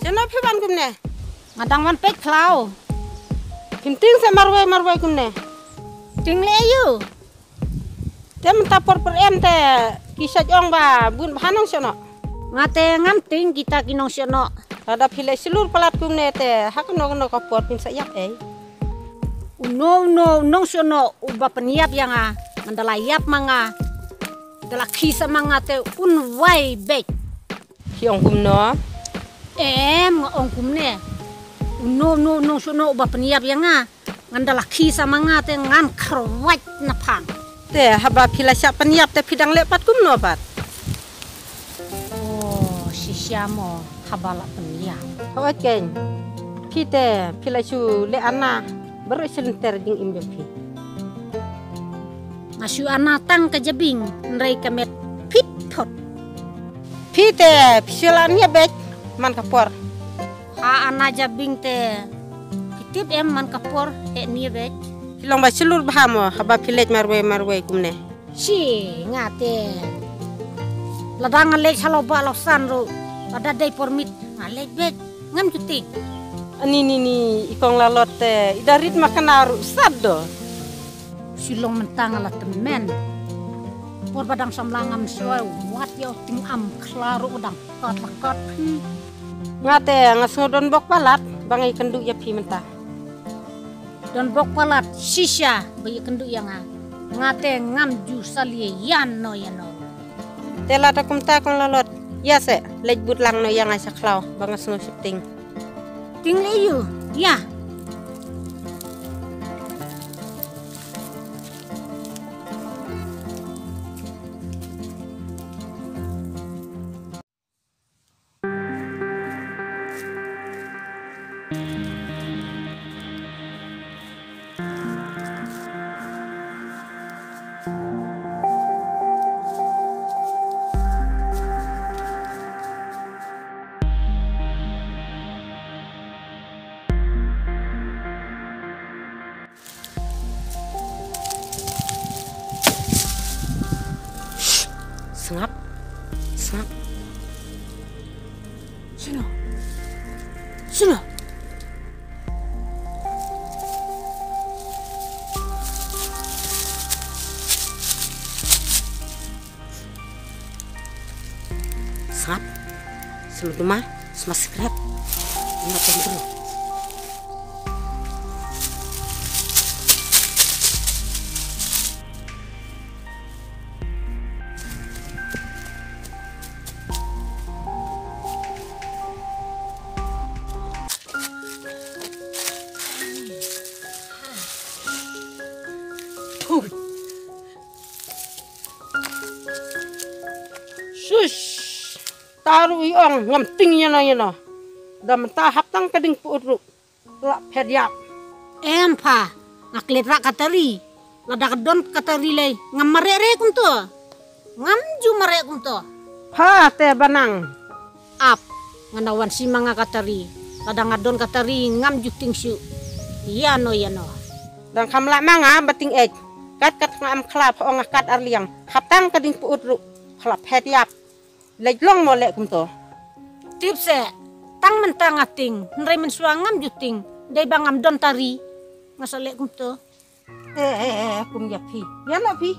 Siapa piban kumne? Ngadang man pek klau. Kinting sa marway kumne. Ting leyu. Dia mentapor per ente kisah jong ba bun bahanong sono. Ngate nganting kita kinong sono. Ada pilih seluruh pelat kumne te hak no kapor pin sayak Nong sono uba peniap yang mandala yap manga. Dala kisah manga te unwai bek. Kiong kumno. Ong kumne. No sono uba peniap yang ngandala kisah manga te ngan kerwat napang. Te haba pilih siap peniap te pidang lepat kumno bat. Oh, sisyamo habala peniap. Oke. Pite pilih su le ana baru selinter ding imbe pi. Ngasu anatang kejabing nrai kamet pit pot. Pite pisilania bek man kapor. Ha ana jabing te pitip man kapor nia bek. Hilong ba seluruh bahamo haba pilih marwe kumne. Si ngate. Ladangan lek halo ba losan ro. Pada day permit ngalek bek ngam cuti. Ni ikong lalot te idarit makan aru sado. Silong mentang ala temen. Por badang samlangam soe wat yo ting am klaro udang kat. Ngate ngasngodon bok palat bangai kenduk ya pi mentah. Don bok palat sisya bayi kenduk yang ngate ngam ju salie yan no. Tela ta kumta kong lalot. Ya se lej but lang no yang asa klau bangas no shifting. Ting leyu ya. Sengap. Sino. Sengap. Seluruh rumah semua sekret. Ingat yang dulu. Shush, taruh iong ngam tingnya no. Dah mentah haptang kading puruk. Lak pediap. Pa ngaklit rak katari. Lada kedon katari lay ngam marere kunto. Ngam ju marere kunto. Ha te banang. Ap nganawan si mga katari. Lada ngadon katari ngam ju tingsu. Yano. Dan kamla manga bating ej. Kat ngam klap ong kat arliang. Haptang kading puruk. Lak pediap. Lejlong mo lek kumto. Tipse tang mentang ating nrai mensuangam juting dai bangam don tari ngasalek kumto. Kum ya pi. Ya no pi.